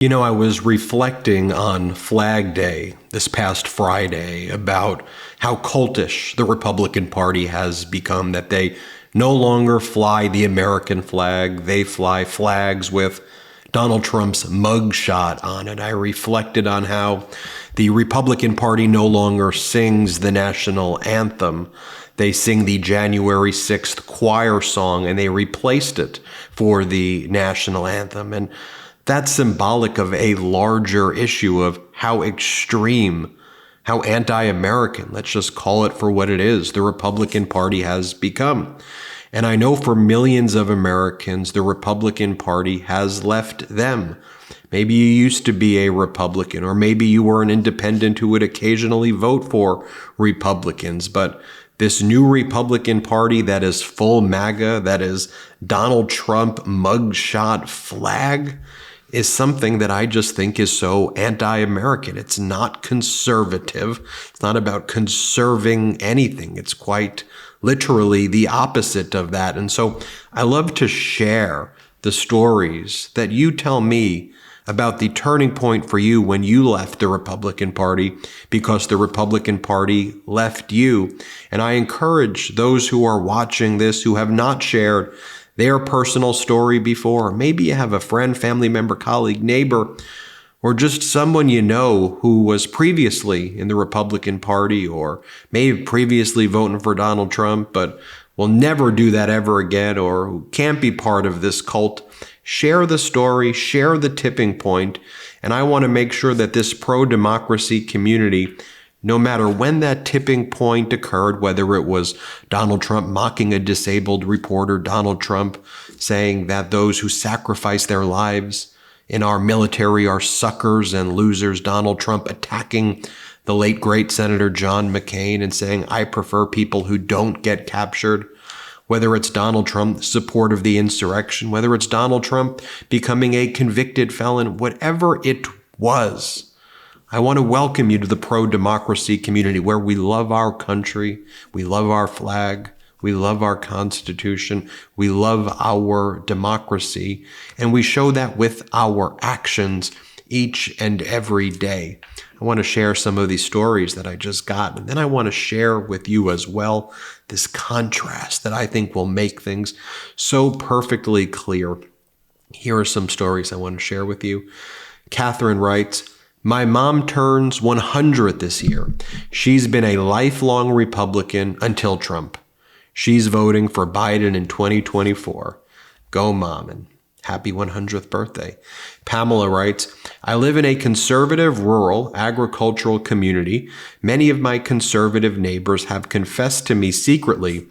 I was reflecting on Flag Day this past Friday about how cultish the Republican Party has become, that they no longer fly the American flag. They fly flags with Donald Trump's mugshot on it. I reflected on how the Republican Party no longer sings the national anthem. They sing the January 6th choir song, and they replaced it for the national anthem. And that's symbolic of a larger issue of how extreme, how anti-American, let's just call it for what it is, the Republican Party has become. And I know for millions of Americans, the Republican Party has left them. Maybe you used to be a Republican, or maybe you were an independent who would occasionally vote for Republicans. But this new Republican Party that is full MAGA, that is Donald Trump mugshot flag, is something that I just think is so anti-American. It's not conservative. It's not about conserving anything. It's quite literally the opposite of that. And so I love to share the stories that you tell me about the turning point for you when you left the Republican Party because the Republican Party left you. And I encourage those who are watching this who have not shared their personal story before. Maybe you have a friend, family member, colleague, neighbor, or just someone you know who was previously in the Republican Party or may have previously voted for Donald Trump, but will never do that ever again, or who can't be part of this cult. Share the story, share the tipping point, and I want to make sure that this pro-democracy community, no matter when that tipping point occurred, whether it was Donald Trump mocking a disabled reporter, Donald Trump saying that those who sacrifice their lives in our military are suckers and losers, Donald Trump attacking the late great Senator John McCain and saying, I prefer people who don't get captured, whether it's Donald Trump's support of the insurrection, whether it's Donald Trump becoming a convicted felon, whatever it was. I want to welcome you to the pro-democracy community where we love our country, we love our flag, we love our Constitution, we love our democracy, and we show that with our actions each and every day. I want to share some of these stories that I just got, and then I want to share with you as well this contrast that I think will make things so perfectly clear. Here are some stories I want to share with you. Catherine writes, my mom turns 100 this year. She's been a lifelong Republican until Trump. She's voting for Biden in 2024. Go, Mom, and happy 100th birthday. Pamela writes, I live in a conservative, rural, agricultural community. Many of my conservative neighbors have confessed to me secretly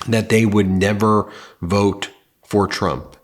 that they would never vote for Trump.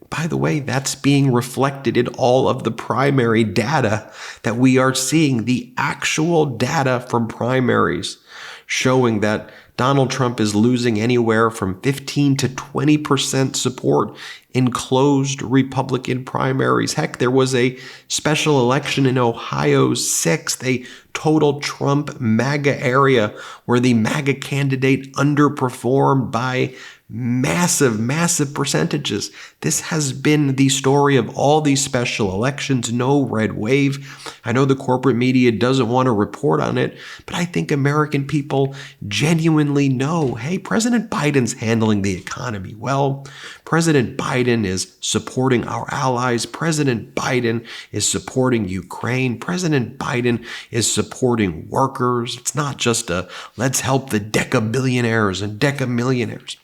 By the way, that's being reflected in all of the primary data that we are seeing, the actual data from primaries showing that Donald Trump is losing anywhere from 15 to 20% support in closed Republican primaries. Heck, there was a special election in Ohio's 6th, a total Trump MAGA area where the MAGA candidate underperformed by massive percentages. This has been the story of all these special elections, no red wave. I know the corporate media doesn't want to report on it, but I think American people genuinely know, hey, President Biden's handling the economy well. President Biden is supporting our allies. President Biden is supporting Ukraine. President Biden is supporting workers. It's not just a let's help the deca-billionaires and deca-millionaires.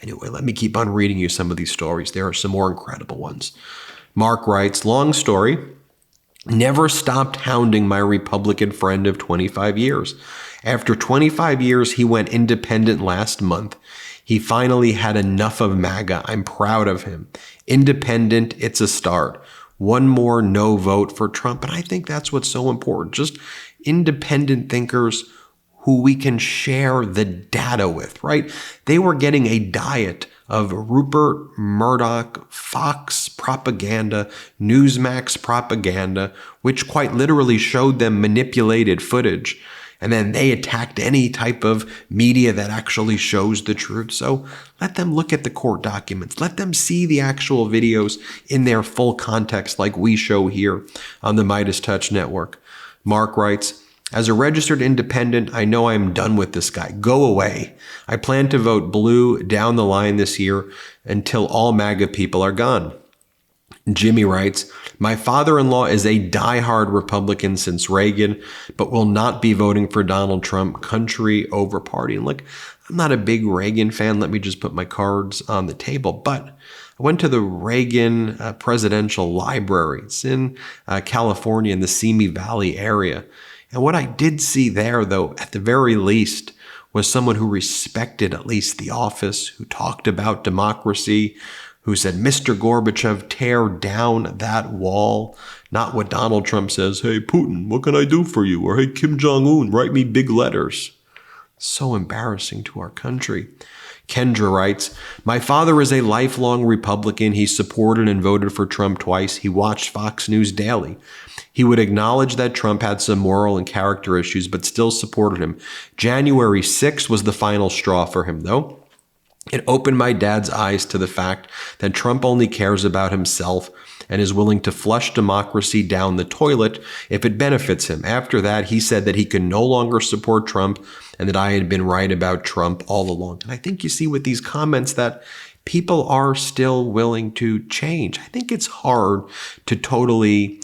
Anyway, let me keep on reading you some of these stories. There are some more incredible ones. Mark writes, long story, never stopped hounding my Republican friend of 25 years. After 25 years, he went independent last month. He finally had enough of MAGA. I'm proud of him. Independent, it's a start. One more no vote for Trump. And I think that's what's so important. Just independent thinkers who we can share the data with, right? They were getting a diet of Rupert Murdoch, Fox propaganda, Newsmax propaganda, which quite literally showed them manipulated footage. And then they attacked any type of media that actually shows the truth. So let them look at the court documents. Let them see the actual videos in their full context like we show here on the MeidasTouch network. Mark writes, as a registered independent, I know I'm done with this guy. Go away. I plan to vote blue down the line this year until all MAGA people are gone. Jimmy writes, my father-in-law is a diehard Republican since Reagan, but will not be voting for Donald Trump, country over party. And look, I'm not a big Reagan fan. Let me just put my cards on the table. But I went to the Reagan Presidential Library. It's in California in the Simi Valley area. And what I did see there, though, at the very least, was someone who respected at least the office, who talked about democracy, who said, Mr. Gorbachev, tear down that wall. Not what Donald Trump says, hey, Putin, what can I do for you? Or hey, Kim Jong-un, write me big letters. So embarrassing to our country. Kendra writes, my father is a lifelong Republican. He supported and voted for Trump twice. He watched Fox News daily. He would acknowledge that Trump had some moral and character issues, but still supported him. January 6th was the final straw for him, though. It opened my dad's eyes to the fact that Trump only cares about himself and is willing to flush democracy down the toilet if it benefits him. After that, he said that he could no longer support Trump and that I had been right about Trump all along. And I think you see with these comments that people are still willing to change. I think it's hard to totally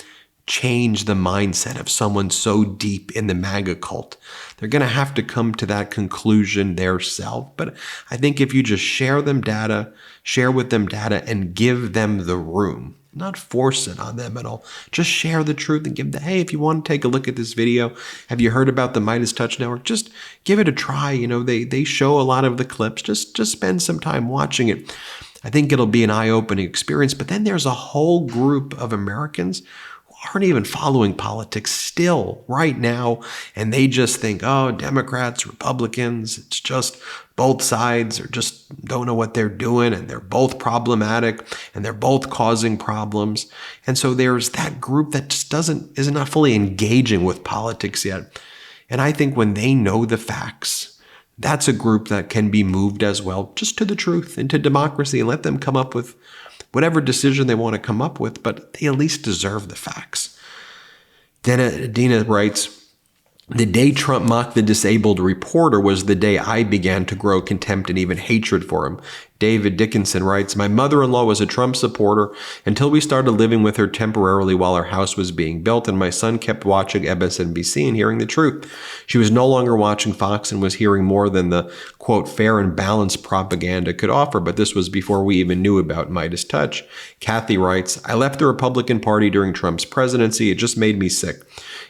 change the mindset of someone so deep in the MAGA cult. They're going to have to come to that conclusion themselves. But I think if you just share with them data and give them the room, not force it on them at all, just share the truth and give them, hey, if you want to take a look at this video, have you heard about the MeidasTouch network? Just give it a try. You know, they show a lot of the clips. Just spend some time watching it. I think it'll be an eye-opening experience. But then there's a whole group of Americans aren't even following politics still right now. And they just think, oh, Democrats, Republicans, it's just both sides or just don't know what they're doing. And they're both problematic and they're both causing problems. And so there's that group that just is not fully engaging with politics yet. And I think when they know the facts, that's a group that can be moved as well, just to the truth and to democracy, and let them come up with whatever decision they want to come up with, but they at least deserve the facts. Dina writes, the day Trump mocked the disabled reporter was the day I began to grow contempt and even hatred for him. David Dickinson writes, my mother-in-law was a Trump supporter until we started living with her temporarily while our house was being built, and my son kept watching MSNBC and hearing the truth. She was no longer watching Fox and was hearing more than the, quote, fair and balanced propaganda could offer, but this was before we even knew about MeidasTouch. Kathy writes, I left the Republican Party during Trump's presidency. It just made me sick.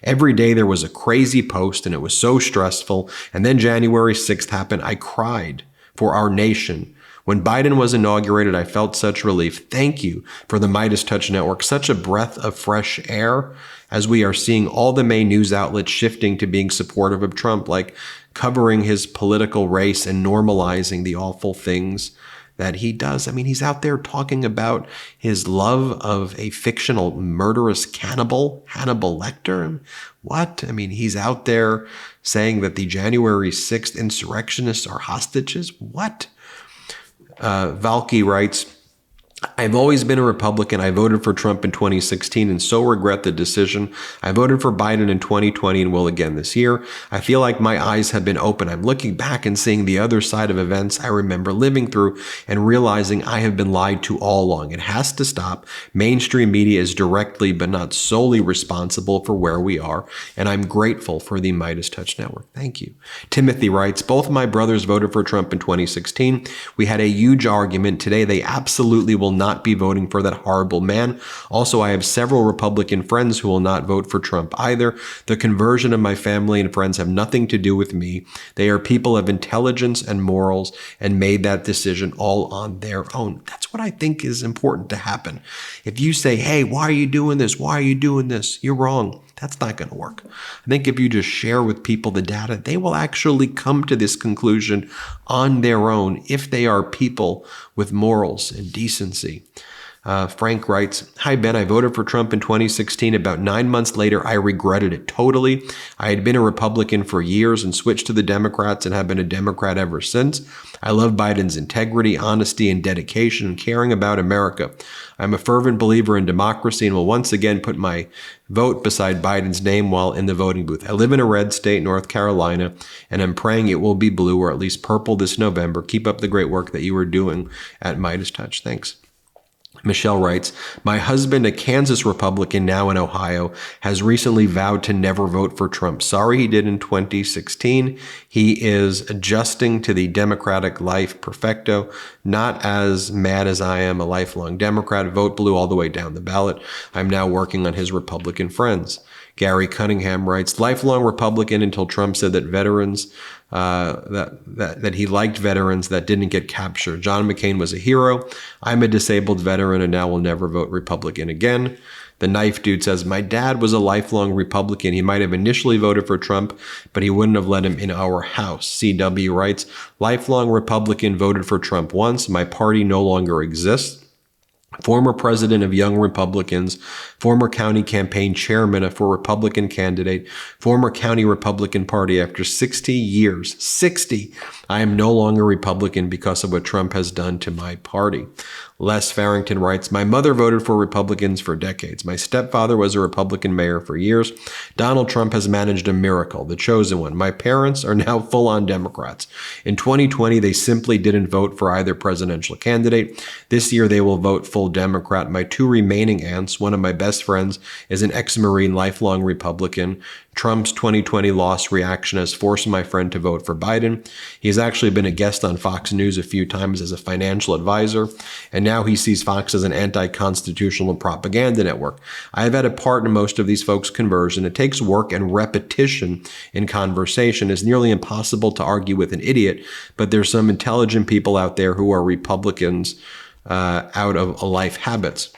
Every day there was a crazy post and it was so stressful. And then January 6th happened. I cried for our nation. When Biden was inaugurated, I felt such relief. Thank you for the MeidasTouch network. Such a breath of fresh air as we are seeing all the main news outlets shifting to being supportive of Trump, like covering his political race and normalizing the awful things that he does. I mean, he's out there talking about his love of a fictional murderous cannibal, Hannibal Lecter. What? I mean, he's out there saying that the January 6th insurrectionists are hostages. What? Valky writes, I've always been a Republican. I voted for Trump in 2016 and so regret the decision. I voted for Biden in 2020 and will again this year. I feel like my eyes have been open. I'm looking back and seeing the other side of events I remember living through and realizing I have been lied to all along. It has to stop. Mainstream media is directly but not solely responsible for where we are, and I'm grateful for the MeidasTouch network. Thank you. Timothy writes, both my brothers voted for Trump in 2016. We had a huge argument. Today they absolutely will not be voting for that horrible man. Also, I have several Republican friends who will not vote for Trump either. The conversion of my family and friends have nothing to do with me. They are people of intelligence and morals and made that decision all on their own. That's what I think is important to happen. If you say, hey, why are you doing this? Why are you doing this? You're wrong. That's not going to work. I think if you just share with people the data, they will actually come to this conclusion on their own if they are people with morals and decency. Frank writes, "Hi, Ben. I voted for Trump in 2016. About 9 months later, I regretted it totally. I had been a Republican for years and switched to the Democrats and have been a Democrat ever since. I love Biden's integrity, honesty, and dedication and caring about America. I'm a fervent believer in democracy and will once again put my vote beside Biden's name while in the voting booth. I live in a red state, North Carolina, and I'm praying it will be blue or at least purple this November. Keep up the great work that you are doing at MeidasTouch. Thanks." Michelle writes, "My husband, a Kansas Republican now in Ohio, has recently vowed to never vote for Trump. Sorry he did in 2016. He is adjusting to the Democratic life perfecto. Not as mad as I am, a lifelong Democrat. Vote blue all the way down the ballot. I'm now working on his Republican friends." Gary Cunningham writes, "Lifelong Republican until Trump said that veterans, that he liked veterans that didn't get captured. John McCain was a hero. I'm a disabled veteran and now will never vote Republican again." The Knife Dude says, "My dad was a lifelong Republican. He might have initially voted for Trump, but he wouldn't have let him in our house." CW writes, "Lifelong Republican, voted for Trump once. My party no longer exists. Former president of Young Republicans, former county campaign chairman for Republican candidate, former county Republican Party. After 60 years, 60, I am no longer Republican because of what Trump has done to my party." Les Farrington writes, "My mother voted for Republicans for decades. My stepfather was a Republican mayor for years. Donald Trump has managed a miracle, the chosen one. My parents are now full-on Democrats. In 2020, they simply didn't vote for either presidential candidate. This year, they will vote full Democrat. My two remaining aunts, one of my best friends, is an ex-Marine, lifelong Republican. Trump's 2020 loss reaction has forced my friend to vote for Biden. He's actually been a guest on Fox News a few times as a financial advisor, and now he sees Fox as an anti-constitutional propaganda network. I've had a part in most of these folks' conversion. It takes work and repetition in conversation. It's nearly impossible to argue with an idiot, but there's some intelligent people out there who are Republicans out of life habits."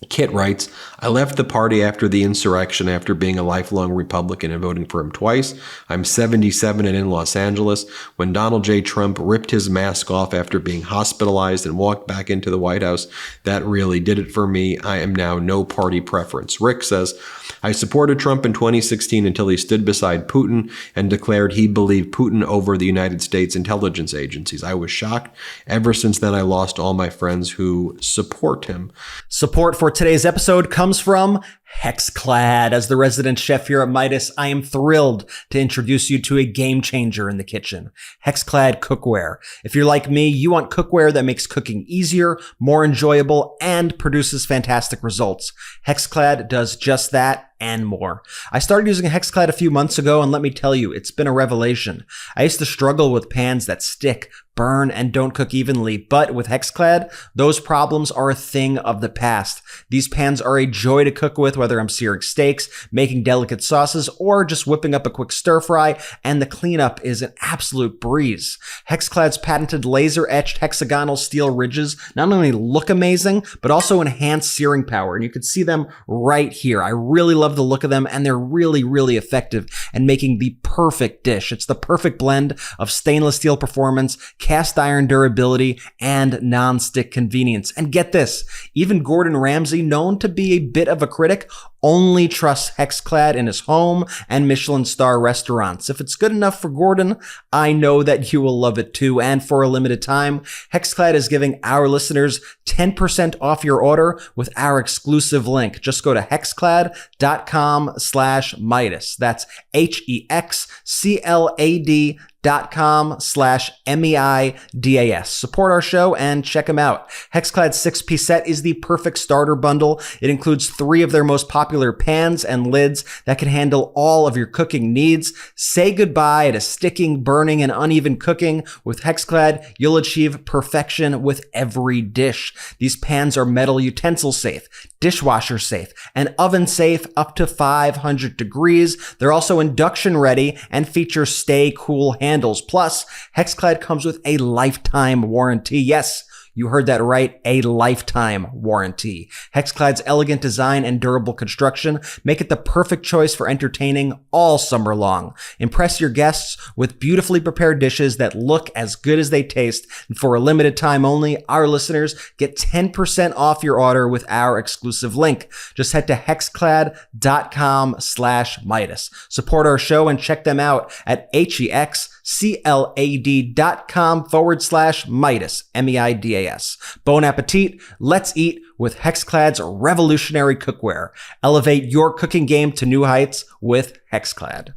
Kit writes, "I left the party after the insurrection after being a lifelong Republican and voting for him twice. I'm 77 and in Los Angeles. When Donald J. Trump ripped his mask off after being hospitalized and walked back into the White House, that really did it for me. I am now no party preference." Rick says, "I supported Trump in 2016 until he stood beside Putin and declared he believed Putin over the United States intelligence agencies. I was shocked. Ever since then, I lost all my friends who support him." Support for today's episode comes from Hexclad. As the resident chef here at Meidas, I am thrilled to introduce you to a game changer in the kitchen, Hexclad cookware. If you're like me, you want cookware that makes cooking easier, more enjoyable, and produces fantastic results. Hexclad does just that and more. I started using Hexclad a few months ago, and let me tell you, it's been a revelation. I used to struggle with pans that stick, burn, and don't cook evenly, but with Hexclad, those problems are a thing of the past. These pans are a joy to cook with, whether I'm searing steaks, making delicate sauces, or just whipping up a quick stir fry, and the cleanup is an absolute breeze. Hexclad's patented laser-etched hexagonal steel ridges not only look amazing, but also enhance searing power, and you can see them right here. I really love the look of them, and they're really, really effective in making the perfect dish. It's the perfect blend of stainless steel performance, cast iron durability, and non-stick convenience. And get this, even Gordon Ramsay, known to be a bit of a critic, only trusts Hexclad in his home and Michelin star restaurants. If it's good enough for Gordon, I know that you will love it too. And for a limited time, Hexclad is giving our listeners 10% off your order with our exclusive link. Just go to hexclad.com/Meidas. That's HEXCLAD.com/MEIDAS. Support our show and check them out. Hexclad's 6-piece set is the perfect starter bundle. It includes 3 of their most popular pans and lids that can handle all of your cooking needs. Say goodbye to sticking, burning, and uneven cooking. With Hexclad, you'll achieve perfection with every dish. These pans are metal utensil safe, dishwasher safe, and oven safe up to 500 degrees. They're also induction ready and feature stay cool handles. Plus, Hexclad comes with a lifetime warranty. Yes, You heard that right, a lifetime warranty. Hexclad's elegant design and durable construction make it the perfect choice for entertaining all summer long. Impress your guests with beautifully prepared dishes that look as good as they taste. And for a limited time only, our listeners get 10% off your order with our exclusive link. Just head to hexclad.com/Meidas. Support our show and check them out at hexclad.com/Meidas, Meidas. Bon appetit. Let's eat with Hexclad's revolutionary cookware. Elevate your cooking game to new heights with Hexclad.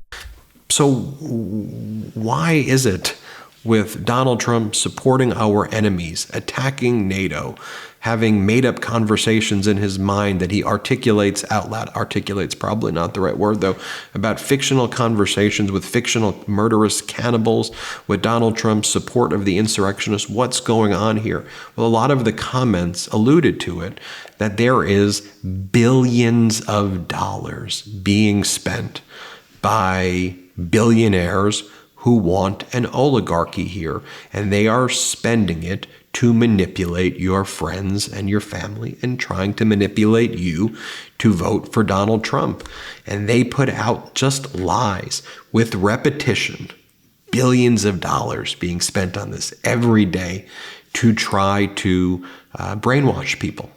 So why is it with Donald Trump supporting our enemies, attacking NATO, having made up conversations in his mind that he articulates out loud, articulates probably not the right word though, about fictional conversations with fictional murderous cannibals, with Donald Trump's support of the insurrectionists? What's going on here? Well, a lot of the comments alluded to it, that there is billions of dollars being spent by billionaires who want an oligarchy here, and they are spending it to manipulate your friends and your family and trying to manipulate you to vote for Donald Trump. And they put out just lies with repetition, billions of dollars being spent on this every day to try to brainwash people.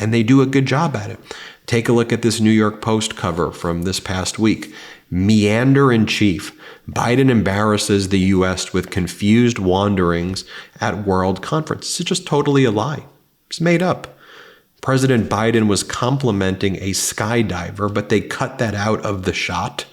And they do a good job at it. Take a look at this New York Post cover from this past week. Meander in chief. Biden embarrasses the U.S. with confused wanderings at World Conference. This is just totally a lie. It's made up. President Biden was complimenting a skydiver, but they cut that out of the shot.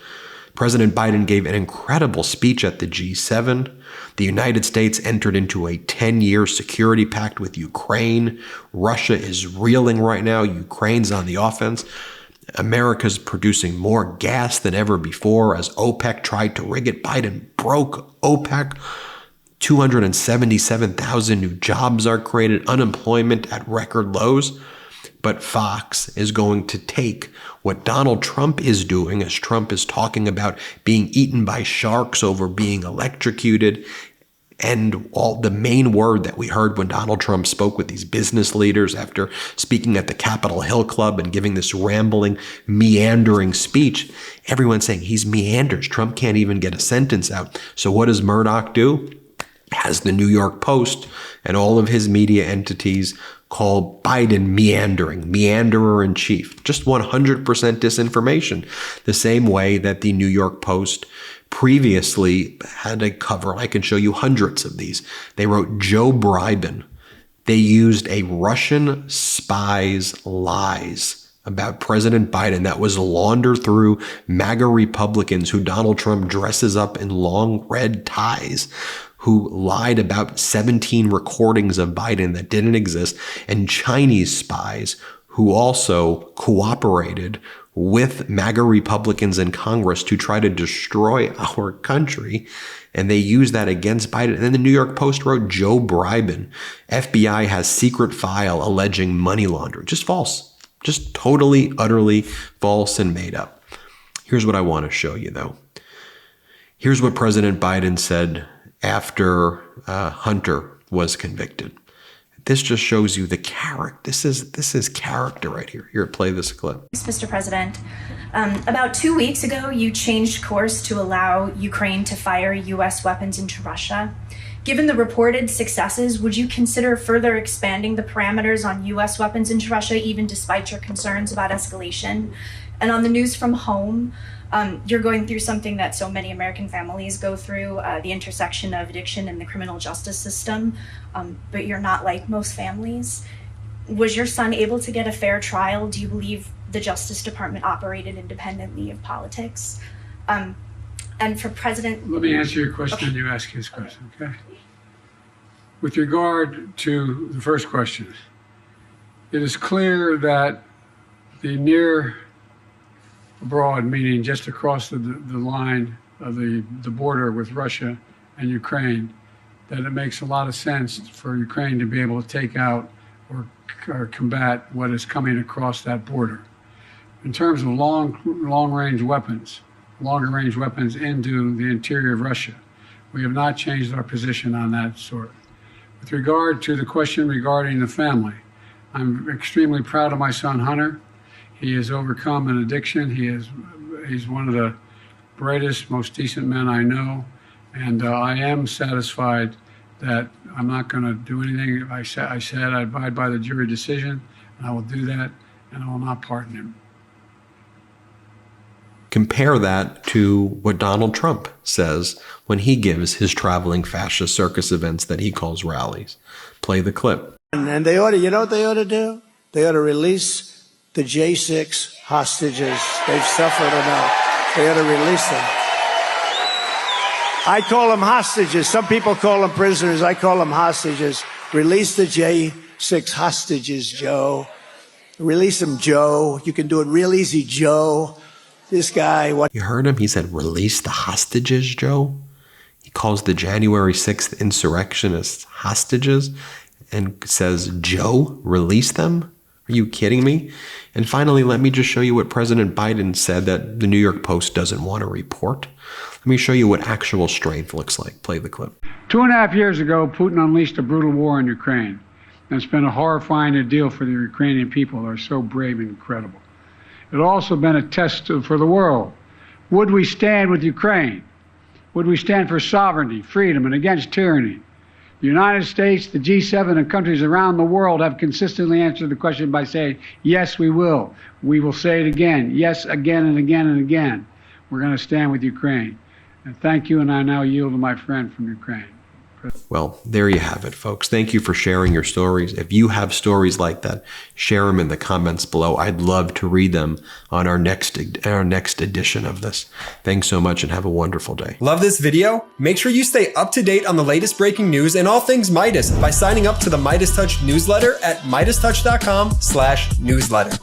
President Biden gave an incredible speech at the G7. The United States entered into a 10-year security pact with Ukraine. Russia is reeling right now. Ukraine's on the offense. America's producing more gas than ever before as OPEC tried to rig it. Biden broke OPEC. 277,000 new jobs are created. Unemployment at record lows. But Fox is going to take what Donald Trump is doing, as Trump is talking about being eaten by sharks over being electrocuted, and all the main word that we heard when Donald Trump spoke with these business leaders after speaking at the Capitol Hill Club and giving this rambling, meandering speech, everyone's saying he's meanders. Trump can't even get a sentence out. So what does Murdoch do? Has the New York Post and all of his media entities call Biden meandering, meanderer in chief. Just 100% disinformation. The same way that the New York Post previously had a cover. I can show you hundreds of these. They wrote Joe Bribin. They used a Russian spy's lies about President Biden that was laundered through MAGA Republicans who Donald Trump dresses up in long red ties, who lied about 17 recordings of Biden that didn't exist, and Chinese spies who also cooperated with MAGA Republicans in Congress to try to destroy our country. And they used that against Biden. And then the New York Post wrote Joe Bribin. FBI has secret file alleging money laundering. Just false. Just totally, utterly false and made up. Here's what I want to show you, though. Here's what President Biden said after Hunter was convicted. This just shows you the character. This is character right here. Here, play this clip. Mr. President, about 2 weeks ago, you changed course to allow Ukraine to fire U.S. weapons into Russia. Given the reported successes, would you consider further expanding the parameters on U.S. weapons into Russia, even despite your concerns about escalation? And on the news from home, you're going through something that so many American families go through, the intersection of addiction and the criminal justice system, but you're not like most families. Was your son able to get a fair trial? Do you believe the Justice Department operated independently of politics? And for President... Let me answer your question and you ask his question, okay? With regard to the first question, it is clear that the near abroad, meaning just across the line of the border with Russia and Ukraine, that it makes a lot of sense for Ukraine to be able to take out or combat what is coming across that border. In terms of long-range weapons, longer-range weapons into the interior of Russia, we have not changed our position on that sort. With regard to the question regarding the family, I'm extremely proud of my son, Hunter. He has overcome an addiction. He's one of the brightest, most decent men I know. And I am satisfied that I'm not going to do anything. I said I abide by the jury decision, and I will do that, and I will not pardon him. Compare that to what Donald Trump says when he gives his traveling fascist circus events that he calls rallies. Play the clip. And they ought to, you know what they ought to do? They ought to release the J6 hostages. They've suffered enough. They ought to release them. I call them hostages. Some people call them prisoners. I call them hostages. Release the J6 hostages, Joe. Release them, Joe. You can do it real easy, Joe. This guy, what? You heard him? He said, release the hostages, Joe. He calls the January 6th insurrectionists hostages and says, Joe, release them? Are you kidding me? And finally, let me just show you what President Biden said that the New York Post doesn't want to report. Let me show you what actual strength looks like. Play the clip. 2.5 years ago, Putin unleashed a brutal war in Ukraine. And it's been a horrifying ordeal for the Ukrainian people. They're so brave and incredible. It's also been a test for the world. Would we stand with Ukraine? Would we stand for sovereignty, freedom, and against tyranny? The United States, the G7, and countries around the world have consistently answered the question by saying, yes, we will. We will say it again. Yes, again and again and again. We're going to stand with Ukraine. And thank you, and I now yield to my friend from Ukraine. Well, there you have it, folks. Thank you for sharing your stories. If you have stories like that, share them in the comments below. I'd love to read them on our next edition of this. Thanks so much and have a wonderful day. Love this video? Make sure you stay up to date on the latest breaking news and all things Meidas by signing up to the MeidasTouch newsletter at MeidasTouch.com/newsletter.